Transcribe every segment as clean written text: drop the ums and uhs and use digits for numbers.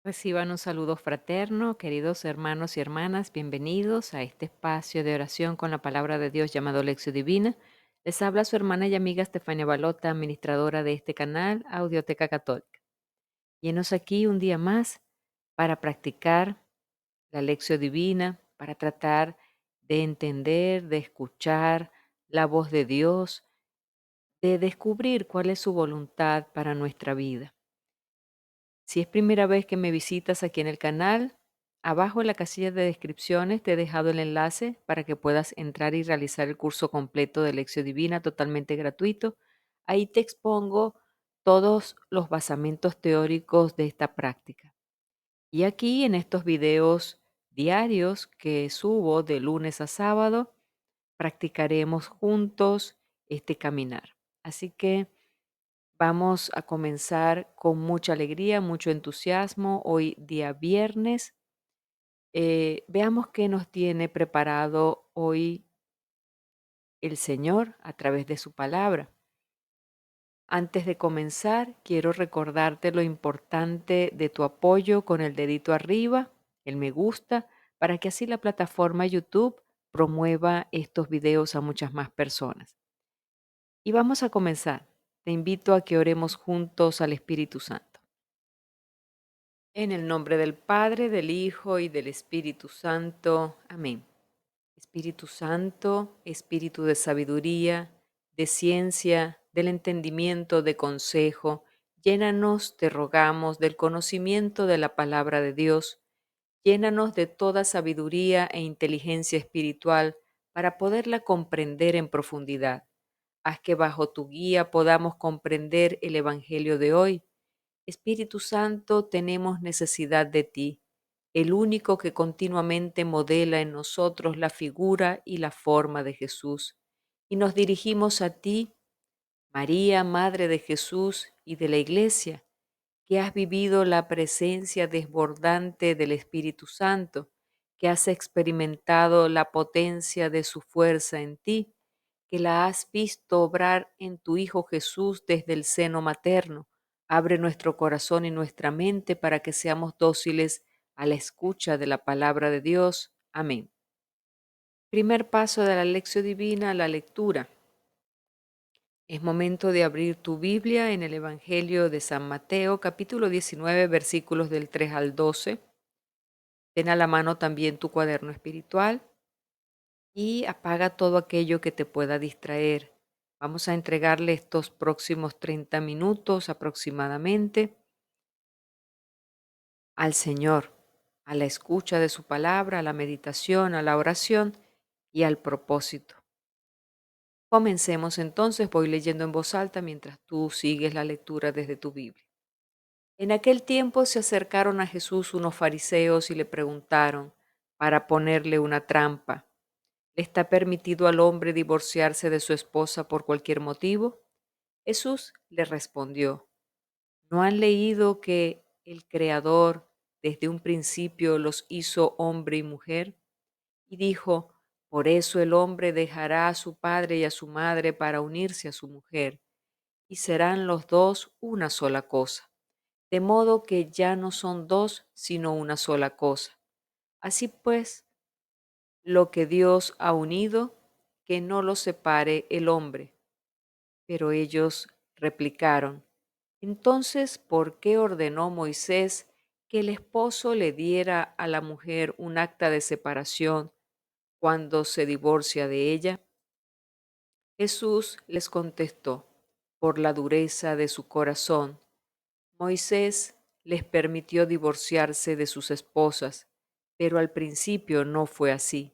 Reciban un saludo fraterno, queridos hermanos y hermanas, bienvenidos a este espacio de oración con la palabra de Dios llamado Lección Divina. Les habla su hermana y amiga Estefania Balota, administradora de este canal, Audioteca Católica. Y enos aquí un día más para practicar la Lección Divina, para tratar de entender, de escuchar la voz de Dios, de descubrir cuál es su voluntad para nuestra vida. Si es primera vez que me visitas aquí en el canal, abajo en la casilla de descripciones te he dejado el enlace para que puedas entrar y realizar el curso completo de Lección Divina totalmente gratuito. Ahí te expongo todos los basamentos teóricos de esta práctica. Y aquí en estos videos diarios que subo de lunes a sábado, practicaremos juntos este caminar. Así que vamos a comenzar con mucha alegría, mucho entusiasmo. Hoy día viernes. Veamos qué nos tiene preparado hoy el Señor a través de su palabra. Antes de comenzar, quiero recordarte lo importante de tu apoyo con el dedito arriba, el me gusta, para que así la plataforma YouTube promueva estos videos a muchas más personas. Y vamos a comenzar. Te invito a que oremos juntos al Espíritu Santo. En el nombre del Padre, del Hijo y del Espíritu Santo. Amén. Espíritu Santo, Espíritu de sabiduría, de ciencia, del entendimiento, de consejo, llénanos, te rogamos, del conocimiento de la palabra de Dios. Llénanos de toda sabiduría e inteligencia espiritual para poderla comprender en profundidad. Haz que bajo tu guía podamos comprender el Evangelio de hoy. Espíritu Santo, tenemos necesidad de ti, el único que continuamente modela en nosotros la figura y la forma de Jesús. Y nos dirigimos a ti, María, Madre de Jesús y de la Iglesia, que has vivido la presencia desbordante del Espíritu Santo, que has experimentado la potencia de su fuerza en ti, que la has visto obrar en tu Hijo Jesús desde el seno materno. Abre nuestro corazón y nuestra mente para que seamos dóciles a la escucha de la palabra de Dios. Amén. Primer paso de la lección divina, la lectura. Es momento de abrir tu Biblia en el Evangelio de San Mateo, capítulo 19, versículos del 3 al 12. Ten a la mano también tu cuaderno espiritual y apaga todo aquello que te pueda distraer. Vamos a entregarle estos próximos 30 minutos aproximadamente al Señor, a la escucha de su palabra, a la meditación, a la oración y al propósito. Comencemos entonces, voy leyendo en voz alta mientras tú sigues la lectura desde tu Biblia. En aquel tiempo se acercaron a Jesús unos fariseos y le preguntaron para ponerle una trampa: ¿le está permitido al hombre divorciarse de su esposa por cualquier motivo? Jesús le respondió: ¿no han leído que el Creador desde un principio los hizo hombre y mujer? Y dijo: por eso el hombre dejará a su padre y a su madre para unirse a su mujer, y serán los dos una sola cosa. De modo que ya no son dos, sino una sola cosa. Así pues, lo que Dios ha unido, que no lo separe el hombre. Pero ellos replicaron: entonces, ¿por qué ordenó Moisés que el esposo le diera a la mujer un acta de separación cuando se divorcia de ella? Jesús les contestó: por la dureza de su corazón, Moisés les permitió divorciarse de sus esposas, pero al principio no fue así.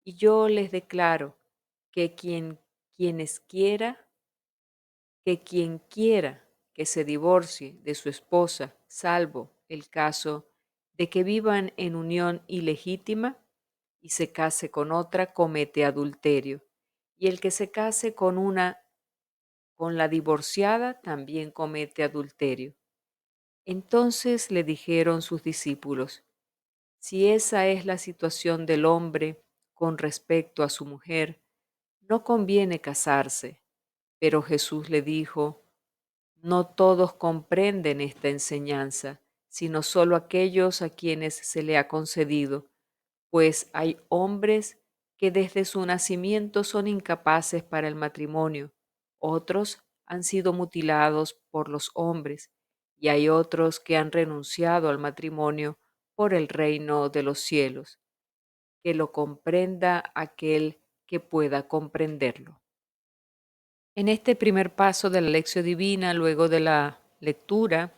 Y yo les declaro que quienes quiera quien quiera que se divorcie de su esposa, salvo el caso de que vivan en unión ilegítima y se case con otra, comete adulterio. Y el que se case con la divorciada, también comete adulterio. Entonces le dijeron sus discípulos: si esa es la situación del hombre con respecto a su mujer, no conviene casarse. Pero Jesús le dijo: no todos comprenden esta enseñanza. sino solo aquellos a quienes se le ha concedido, pues hay hombres que desde su nacimiento son incapaces para el matrimonio, otros han sido mutilados por los hombres, y hay otros que han renunciado al matrimonio por el reino de los cielos. Que lo comprenda aquel que pueda comprenderlo. En este primer paso de la lección divina, luego de la lectura,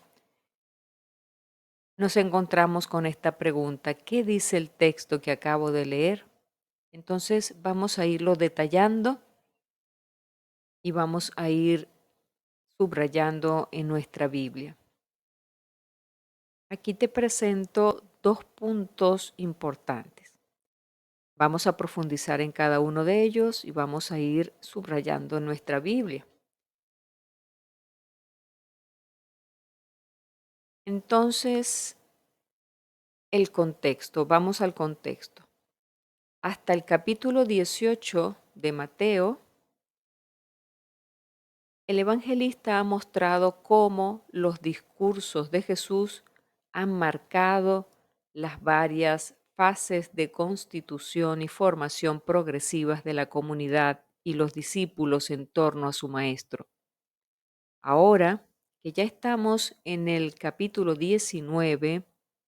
nos encontramos con esta pregunta: ¿qué dice el texto que acabo de leer? Entonces vamos a irlo detallando y vamos a ir subrayando en nuestra Biblia. Aquí te presento dos puntos importantes. Vamos a profundizar en cada uno de ellos y vamos a ir subrayando en nuestra Biblia. Entonces, el contexto, vamos al contexto. Hasta el capítulo 18 de Mateo, el evangelista ha mostrado cómo los discursos de Jesús han marcado las varias fases de constitución y formación progresivas de la comunidad y los discípulos en torno a su maestro. Ahora que ya estamos en el capítulo 19,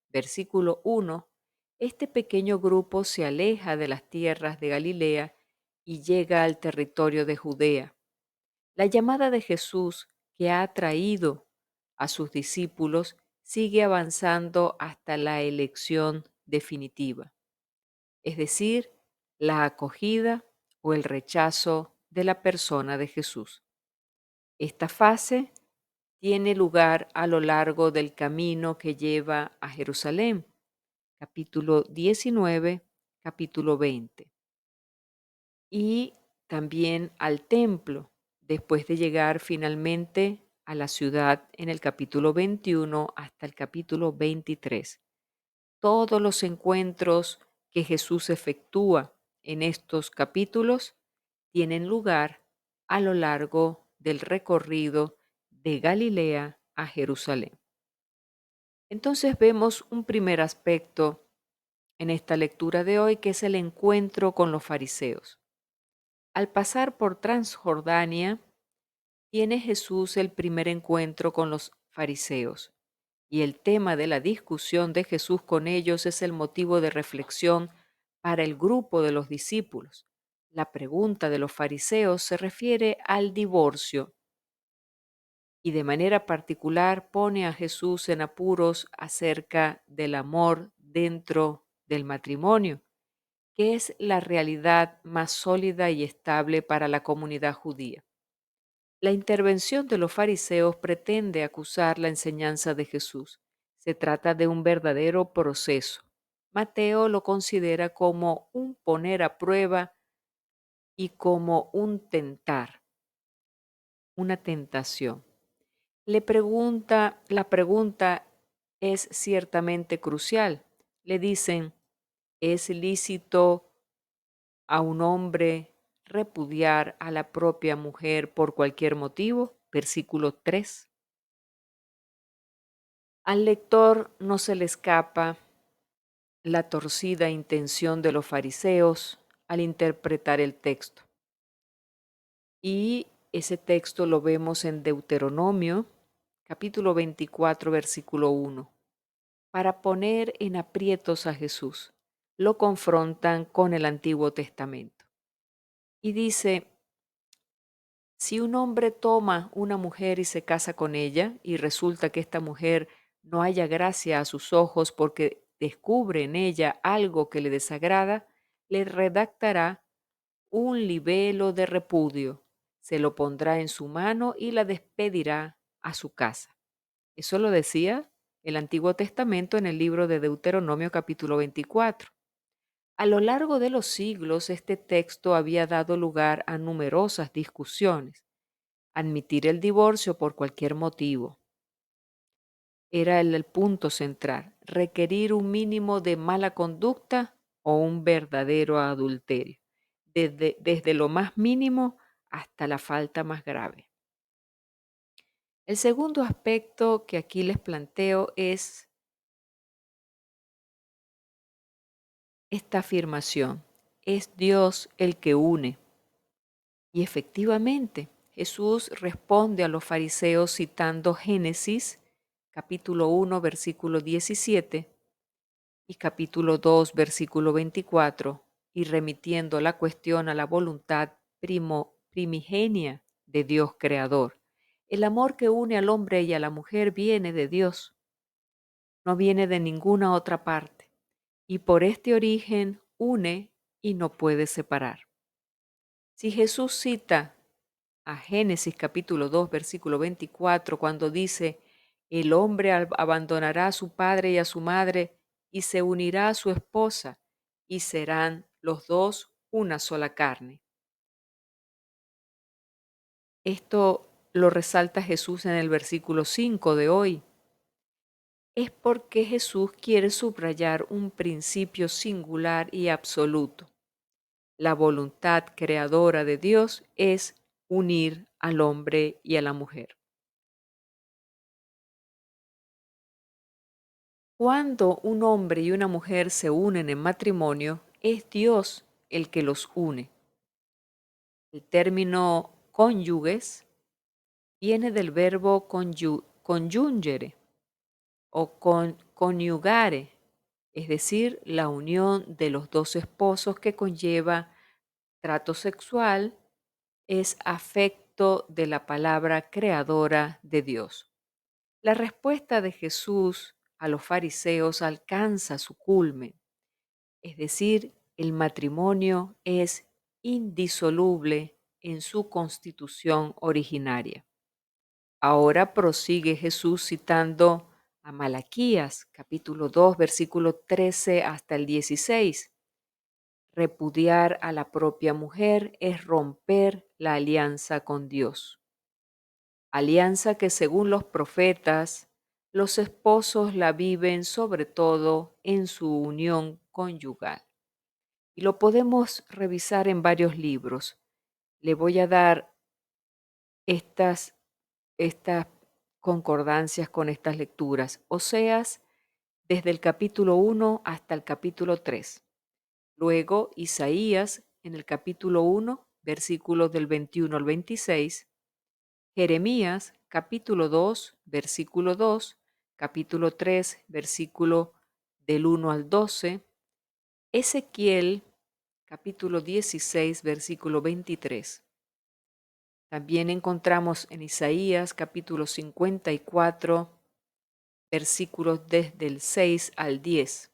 versículo 1, este pequeño grupo se aleja de las tierras de Galilea y llega al territorio de Judea. La llamada de Jesús que ha atraído a sus discípulos sigue avanzando hasta la elección definitiva, es decir, la acogida o el rechazo de la persona de Jesús. Esta fase tiene lugar a lo largo del camino que lleva a Jerusalén, capítulo 19, capítulo 20, y también al templo, después de llegar finalmente a la ciudad en el capítulo 21 hasta el capítulo 23. Todos los encuentros que Jesús efectúa en estos capítulos tienen lugar a lo largo del recorrido de Galilea a Jerusalén. Entonces vemos un primer aspecto en esta lectura de hoy, que es el encuentro con los fariseos. Al pasar por Transjordania, tiene Jesús el primer encuentro con los fariseos, y el tema de la discusión de Jesús con ellos es el motivo de reflexión para el grupo de los discípulos. La pregunta de los fariseos se refiere al divorcio y de manera particular pone a Jesús en apuros acerca del amor dentro del matrimonio, que es la realidad más sólida y estable para la comunidad judía. La intervención de los fariseos pretende acusar la enseñanza de Jesús. Se trata de un verdadero proceso. Mateo lo considera como un poner a prueba y como un tentar, una tentación. La pregunta es ciertamente crucial. Le dicen: ¿es lícito a un hombre repudiar a la propia mujer por cualquier motivo? Versículo 3. Al lector no se le escapa la torcida intención de los fariseos al interpretar el texto. Y ese texto lo vemos en Deuteronomio, capítulo 24, versículo 1. Para poner en aprietos a Jesús, lo confrontan con el Antiguo Testamento. Y dice: si un hombre toma una mujer y se casa con ella, y resulta que esta mujer no halla gracia a sus ojos porque descubre en ella algo que le desagrada, le redactará un libelo de repudio, se lo pondrá en su mano y la despedirá a su casa. Eso lo decía el Antiguo Testamento en el libro de Deuteronomio capítulo 24. A lo largo de los siglos, este texto había dado lugar a numerosas discusiones. Admitir el divorcio por cualquier motivo era el punto central. Requerir un mínimo de mala conducta o un verdadero adulterio, desde lo más mínimo hasta la falta más grave. El segundo aspecto que aquí les planteo es esta afirmación: es Dios el que une. Y efectivamente, Jesús responde a los fariseos citando Génesis capítulo 1, versículo 17 y capítulo 2, versículo 24, y remitiendo la cuestión a la voluntad primigenia de Dios creador. El amor que une al hombre y a la mujer viene de Dios, no viene de ninguna otra parte, y por este origen une y no puede separar. Si Jesús cita a Génesis capítulo 2, versículo 24, cuando dice: el hombre abandonará a su padre y a su madre y se unirá a su esposa y serán los dos una sola carne. Esto lo resalta Jesús en el versículo 5 de hoy. Es porque Jesús quiere subrayar un principio singular y absoluto. La voluntad creadora de Dios es unir al hombre y a la mujer. Cuando un hombre y una mujer se unen en matrimonio, es Dios el que los une. El término cónyuges viene del verbo conyungere o conyugare, es decir, la unión de los dos esposos que conlleva trato sexual, es afecto de la palabra creadora de Dios. La respuesta de Jesús a los fariseos alcanza su culmen. Es decir, el matrimonio es indisoluble en su constitución originaria. Ahora prosigue Jesús citando a Malaquías, capítulo 2, versículo 13 hasta el 16. Repudiar a la propia mujer es romper la alianza con Dios. Alianza que, según los profetas, los esposos la viven sobre todo en su unión conyugal. Y lo podemos revisar en varios libros. Le voy a dar estas concordancias con estas lecturas. Oseas, desde el capítulo 1 hasta el capítulo 3. Luego Isaías, en el capítulo 1, versículos del 21 al 26. Jeremías, capítulo 2, versículo 2. Capítulo 3, versículo del 1 al 12. Ezequiel, capítulo 16, versículo 23. También encontramos en Isaías capítulo 54, versículos desde el 6 al 10.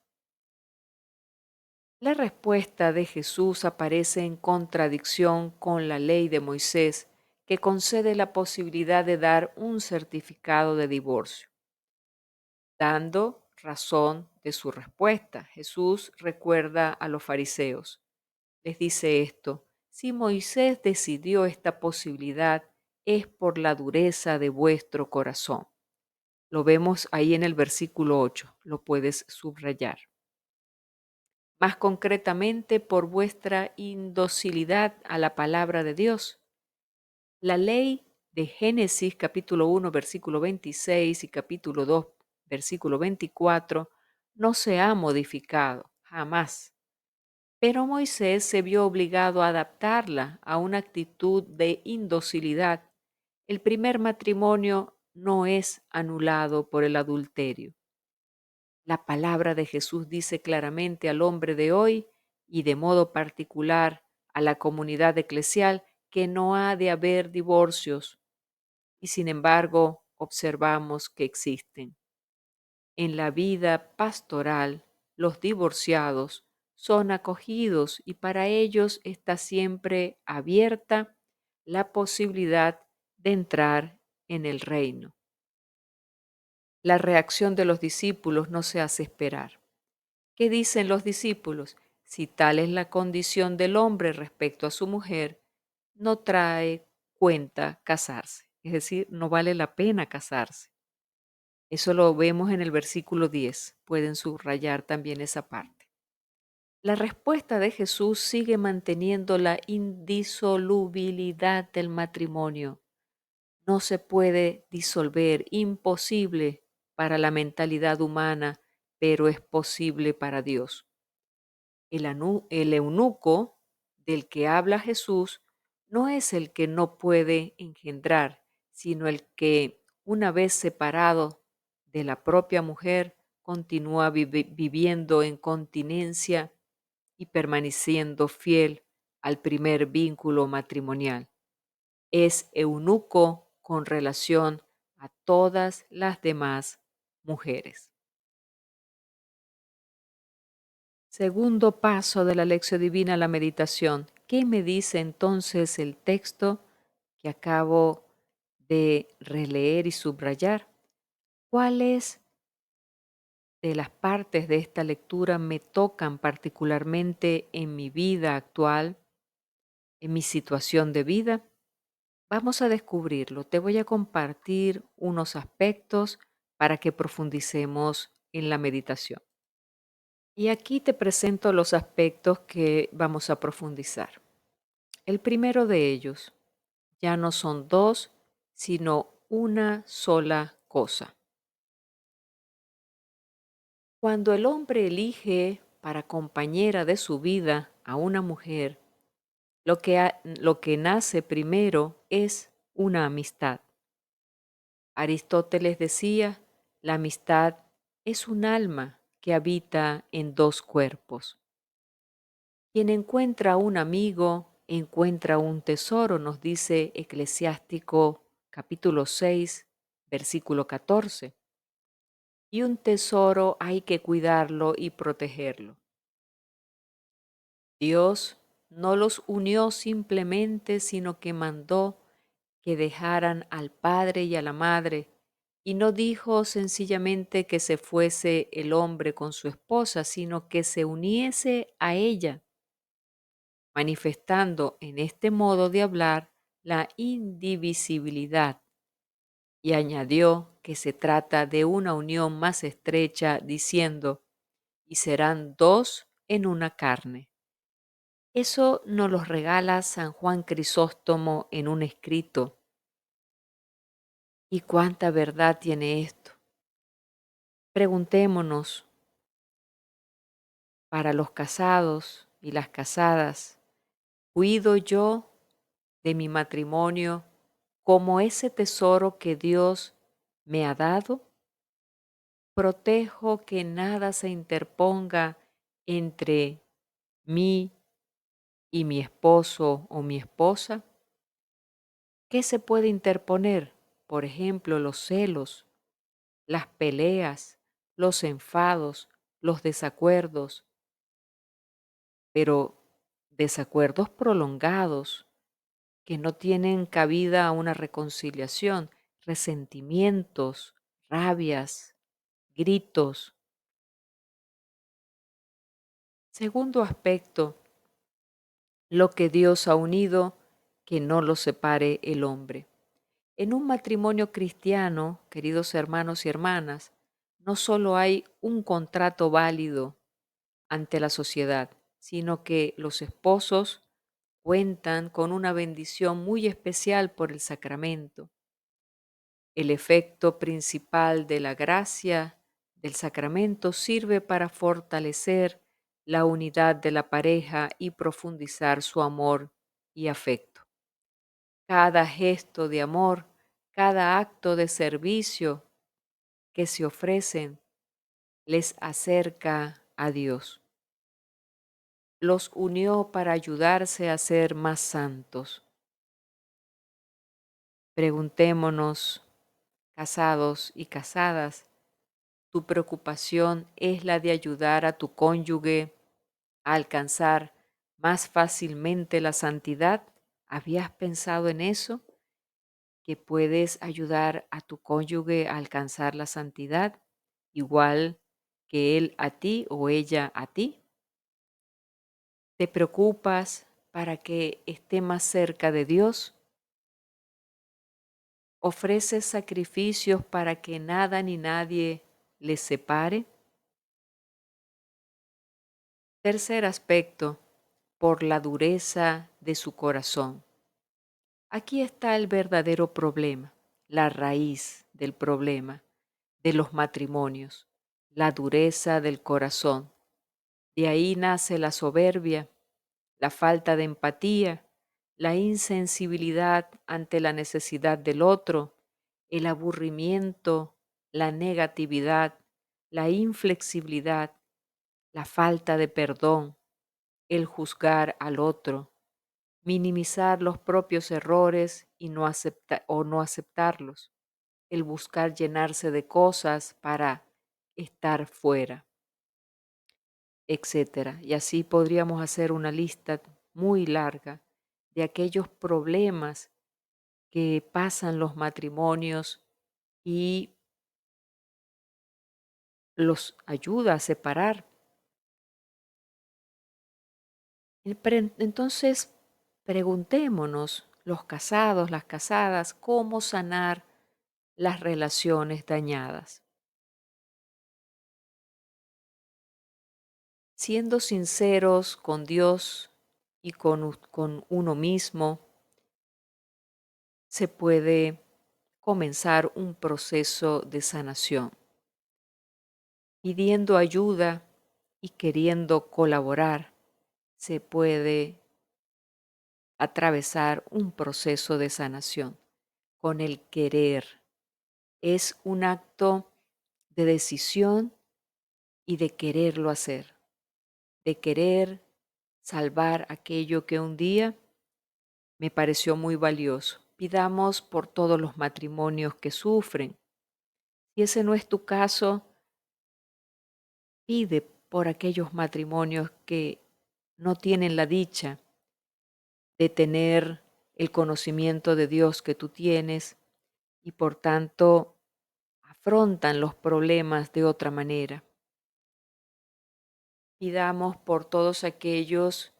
La respuesta de Jesús aparece en contradicción con la ley de Moisés, que concede la posibilidad de dar un certificado de divorcio. Dando razón de su respuesta, Jesús recuerda a los fariseos. Les dice esto: si Moisés decidió esta posibilidad, es por la dureza de vuestro corazón. Lo vemos ahí en el versículo 8, lo puedes subrayar. Más concretamente, por vuestra indocilidad a la palabra de Dios. La ley de Génesis capítulo 1, versículo 26 y capítulo 2, versículo 24, no se ha modificado, jamás. Pero Moisés se vio obligado a adaptarla a una actitud de indocilidad. El primer matrimonio no es anulado por el adulterio. La palabra de Jesús dice claramente al hombre de hoy y de modo particular a la comunidad eclesial que no ha de haber divorcios, y sin embargo observamos que existen. En la vida pastoral, los divorciados son acogidos y para ellos está siempre abierta la posibilidad de entrar en el reino. La reacción de los discípulos no se hace esperar. ¿Qué dicen los discípulos? Si tal es la condición del hombre respecto a su mujer, no trae cuenta casarse. Es decir, no vale la pena casarse. Eso lo vemos en el versículo 10. Pueden subrayar también esa parte. La respuesta de Jesús sigue manteniendo la indisolubilidad del matrimonio. No se puede disolver, imposible para la mentalidad humana, pero es posible para Dios. El eunuco del que habla Jesús no es el que no puede engendrar, sino el que, una vez separado de la propia mujer, continúa viviendo en continencia y permaneciendo fiel al primer vínculo matrimonial. Es eunuco con relación a todas las demás mujeres. Segundo paso de la lección divina, la meditación. ¿Qué me dice entonces el texto que acabo de releer y subrayar? ¿Cuáles de las partes de esta lectura me tocan particularmente en mi vida actual, en mi situación de vida? Vamos a descubrirlo. Te voy a compartir unos aspectos para que profundicemos en la meditación. Y aquí te presento los aspectos que vamos a profundizar. El primero de ellos, ya no son dos, sino una sola cosa. Cuando el hombre elige para compañera de su vida a una mujer, lo que nace primero es una amistad. Aristóteles decía, la amistad es un alma que habita en dos cuerpos. Quien encuentra un amigo, encuentra un tesoro, nos dice Eclesiástico capítulo 6, versículo 14. Y un tesoro hay que cuidarlo y protegerlo. Dios no los unió simplemente, sino que mandó que dejaran al padre y a la madre, y no dijo sencillamente que se fuese el hombre con su esposa, sino que se uniese a ella, manifestando en este modo de hablar la indivisibilidad, y añadió que se trata de una unión más estrecha, diciendo, y serán dos en una carne. Eso nos lo regala San Juan Crisóstomo en un escrito. ¿Y cuánta verdad tiene esto? Preguntémonos, para los casados y las casadas, ¿cuido yo de mi matrimonio como ese tesoro que Dios me ha dado? ¿Protejo que nada se interponga entre mí y mi esposo o mi esposa? ¿Qué se puede interponer? Por ejemplo, los celos, las peleas, los enfados, los desacuerdos, pero desacuerdos prolongados que no tienen cabida a una reconciliación, resentimientos, rabias, gritos. Segundo aspecto, lo que Dios ha unido, que no lo separe el hombre. En un matrimonio cristiano, queridos hermanos y hermanas, no solo hay un contrato válido ante la sociedad, sino que los esposos cuentan con una bendición muy especial por el sacramento. El efecto principal de la gracia del sacramento sirve para fortalecer la unidad de la pareja y profundizar su amor y afecto. Cada gesto de amor, cada acto de servicio que se ofrecen les acerca a Dios. Los unió para ayudarse a ser más santos. Preguntémonos, casados y casadas, ¿tu preocupación es la de ayudar a tu cónyuge a alcanzar más fácilmente la santidad? ¿Habías pensado en eso? ¿Que puedes ayudar a tu cónyuge a alcanzar la santidad, igual que él a ti o ella a ti? ¿Te preocupas para que esté más cerca de Dios? ¿Ofreces sacrificios para que nada ni nadie les separe? Tercer aspecto, por la dureza de su corazón. Aquí está el verdadero problema, la raíz del problema de los matrimonios, la dureza del corazón. De ahí nace la soberbia, la falta de empatía, la insensibilidad ante la necesidad del otro, el aburrimiento, la negatividad, la inflexibilidad, la falta de perdón, el juzgar al otro, minimizar los propios errores y no aceptarlos, el buscar llenarse de cosas para estar fuera, etcétera. Y así podríamos hacer una lista muy larga de aquellos problemas que pasan los matrimonios y los ayuda a separar. Entonces, preguntémonos, los casados, las casadas, cómo sanar las relaciones dañadas. Siendo sinceros con Dios y con uno mismo, se puede comenzar un proceso de sanación, pidiendo ayuda y queriendo colaborar. Se puede atravesar un proceso de sanación con el querer. Es un acto de decisión y de quererlo hacer, de querer salvar aquello que un día me pareció muy valioso. Pidamos por todos los matrimonios que sufren. Si ese no es tu caso, pide por aquellos matrimonios que no tienen la dicha de tener el conocimiento de Dios que tú tienes y por tanto afrontan los problemas de otra manera. Pidamos por todos aquellos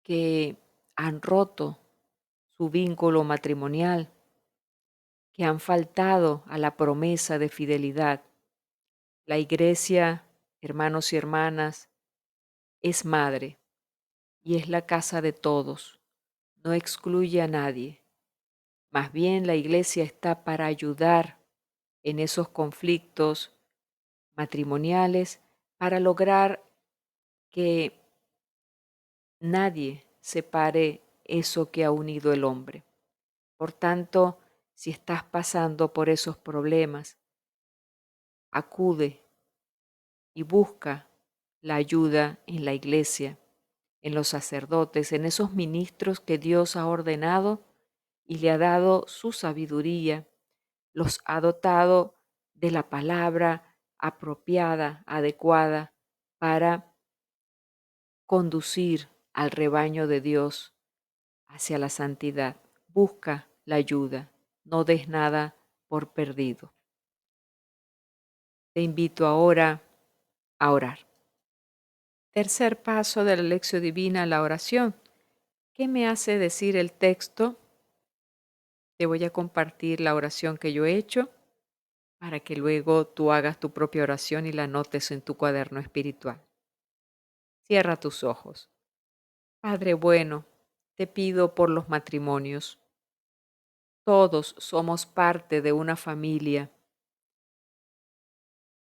que han roto su vínculo matrimonial, que han faltado a la promesa de fidelidad. La iglesia, hermanos y hermanas, es madre y es la casa de todos. No excluye a nadie. Más bien la iglesia está para ayudar en esos conflictos matrimoniales para lograr que nadie separe eso que ha unido el hombre. Por tanto, si estás pasando por esos problemas, acude y busca la ayuda en la iglesia, en los sacerdotes, en esos ministros que Dios ha ordenado y le ha dado su sabiduría, los ha dotado de la palabra apropiada, adecuada, para conducir al rebaño de Dios hacia la santidad. Busca la ayuda, no des nada por perdido. Te invito ahora a orar. Tercer paso de la lección divina, la oración. ¿Qué me hace decir el texto? Te voy a compartir la oración que yo he hecho para que luego tú hagas tu propia oración y la anotes en tu cuaderno espiritual. Cierra tus ojos. Padre bueno, te pido por los matrimonios. Todos somos parte de una familia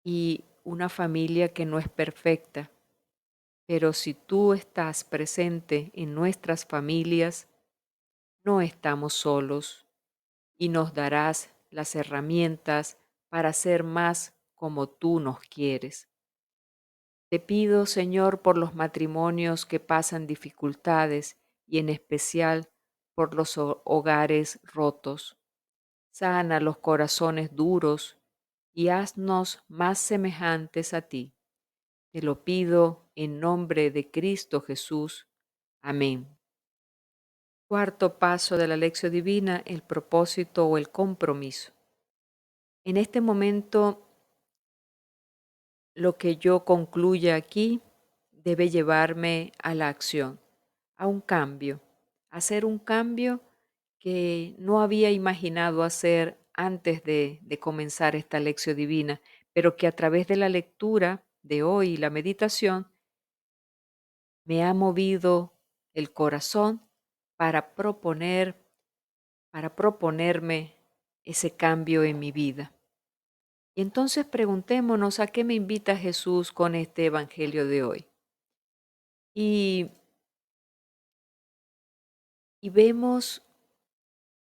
y una familia que no es perfecta, pero si tú estás presente en nuestras familias, no estamos solos y nos darás las herramientas para ser más como tú nos quieres. Te pido, Señor, por los matrimonios que pasan dificultades y en especial por los hogares rotos. Sana los corazones duros y haznos más semejantes a ti. Te lo pido en nombre de Cristo Jesús. Amén. Cuarto paso de la lección divina, el propósito o el compromiso. En este momento, lo que yo concluya aquí debe llevarme a la acción, a un cambio, a hacer un cambio que no había imaginado hacer antes de comenzar esta lección divina, pero que a través de la lectura de hoy y la meditación me ha movido el corazón para proponerme ese cambio en mi vida. Y entonces preguntémonos a qué me invita Jesús con este evangelio de hoy. Y, y vemos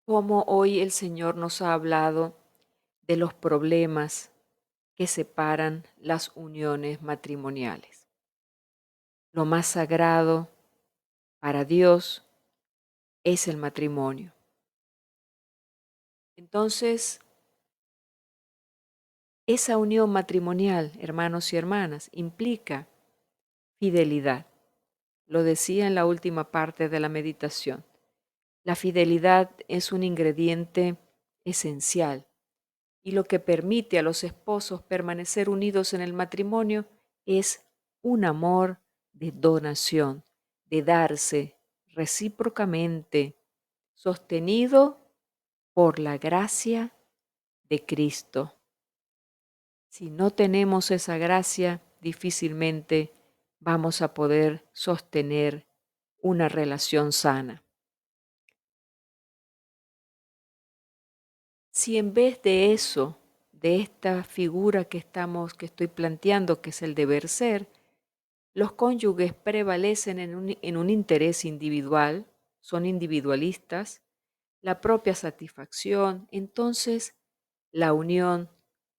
cómo hoy el Señor nos ha hablado de los problemas que separan las uniones matrimoniales. Lo más sagrado para Dios es el matrimonio. Entonces, esa unión matrimonial, hermanos y hermanas, implica fidelidad. Lo decía en la última parte de la meditación. La fidelidad es un ingrediente esencial y lo que permite a los esposos permanecer unidos en el matrimonio es un amor de donación, de darse recíprocamente, sostenido por la gracia de Cristo. Si no tenemos esa gracia, difícilmente vamos a poder sostener una relación sana. Si en vez de eso, de esta figura que estoy planteando, que es el deber ser, los cónyuges prevalecen en un interés individual, son individualistas, la propia satisfacción, entonces la unión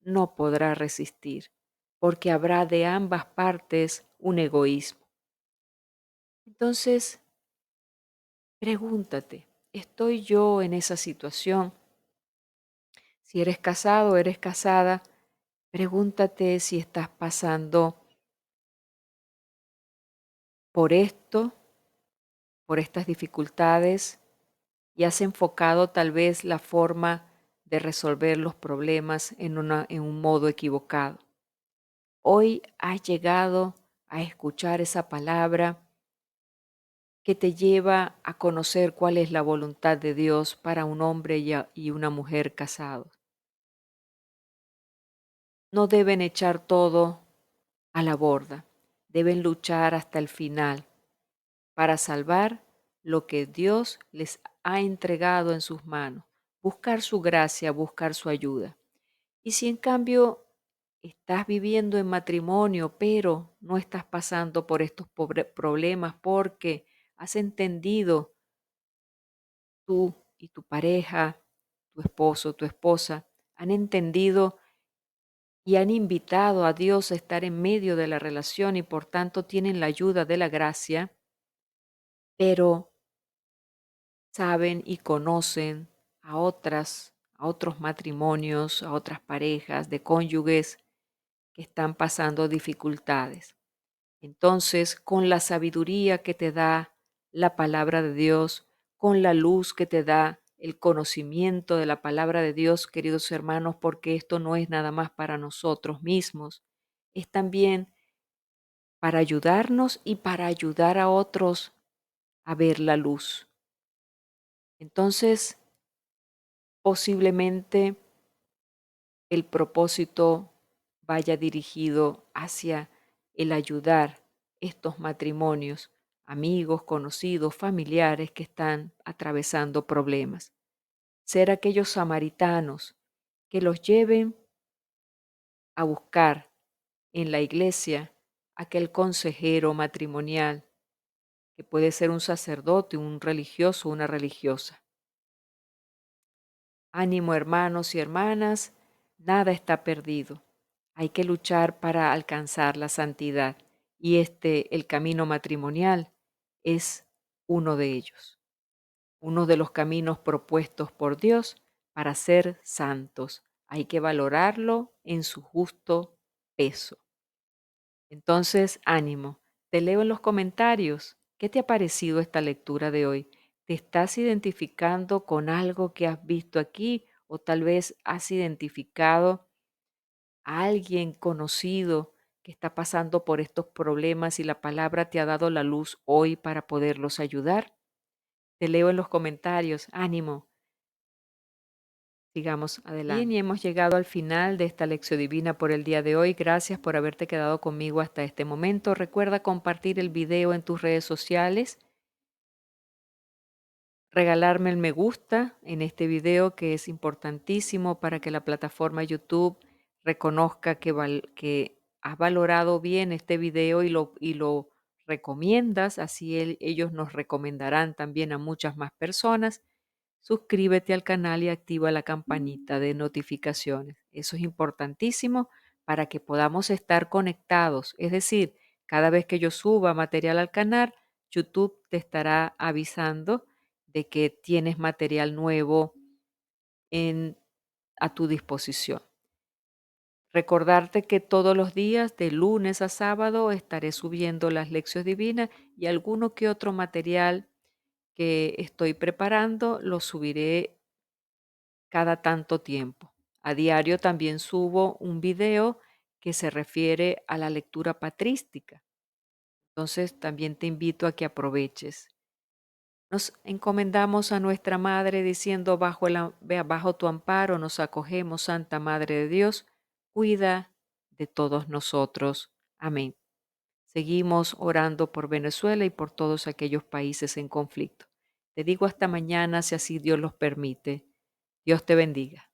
no podrá resistir, porque habrá de ambas partes un egoísmo. Entonces, pregúntate, ¿estoy yo en esa situación? Si eres casado o eres casada, pregúntate si estás pasando por esto, por estas dificultades, y has enfocado tal vez la forma de resolver los problemas en un modo equivocado. Hoy has llegado a escuchar esa palabra que te lleva a conocer cuál es la voluntad de Dios para un hombre y una mujer casados. No deben echar todo a la borda, deben luchar hasta el final para salvar lo que Dios les ha entregado en sus manos, buscar su gracia, buscar su ayuda. Y si en cambio estás viviendo en matrimonio, pero no estás pasando por estos problemas porque has entendido tú y tu pareja, tu esposo, tu esposa, han entendido y han invitado a Dios a estar en medio de la relación y por tanto tienen la ayuda de la gracia, pero saben y conocen a otros matrimonios, a otras parejas de cónyuges que están pasando dificultades. Entonces, con la sabiduría que te da la palabra de Dios, con la luz que te da el conocimiento de la palabra de Dios, queridos hermanos, porque esto no es nada más para nosotros mismos, es también para ayudarnos y para ayudar a otros a ver la luz. Entonces, posiblemente el propósito vaya dirigido hacia el ayudar estos matrimonios, amigos, conocidos, familiares que están atravesando problemas. Ser aquellos samaritanos que los lleven a buscar en la iglesia aquel consejero matrimonial, que puede ser un sacerdote, un religioso, una religiosa. Ánimo, hermanos y hermanas, nada está perdido. Hay que luchar para alcanzar la santidad y el camino matrimonial, es uno de ellos, uno de los caminos propuestos por Dios para ser santos. Hay que valorarlo en su justo peso. Entonces, ánimo. Te leo en los comentarios. ¿Qué te ha parecido esta lectura de hoy? ¿Te estás identificando con algo que has visto aquí o tal vez has identificado a alguien conocido que está pasando por estos problemas y la palabra te ha dado la luz hoy para poderlos ayudar? Te leo en los comentarios. Ánimo. Sigamos adelante. Bien, y hemos llegado al final de esta lección divina por el día de hoy. Gracias por haberte quedado conmigo hasta este momento. Recuerda compartir el video en tus redes sociales, regalarme el me gusta en este video que es importantísimo para que la plataforma YouTube reconozca que has valorado bien este video y lo recomiendas, así ellos nos recomendarán también a muchas más personas. Suscríbete al canal y activa la campanita de notificaciones. Eso es importantísimo para que podamos estar conectados. Es decir, cada vez que yo suba material al canal, YouTube te estará avisando de que tienes material nuevo en, a tu disposición. Recordarte que todos los días, de lunes a sábado, estaré subiendo las lecciones divinas y alguno que otro material que estoy preparando lo subiré cada tanto tiempo. A diario también subo un video que se refiere a la lectura patrística. Entonces también te invito a que aproveches. Nos encomendamos a nuestra Madre diciendo, bajo tu amparo nos acogemos, Santa Madre de Dios, cuida de todos nosotros. Amén. Seguimos orando por Venezuela y por todos aquellos países en conflicto. Te digo hasta mañana si así Dios los permite. Dios te bendiga.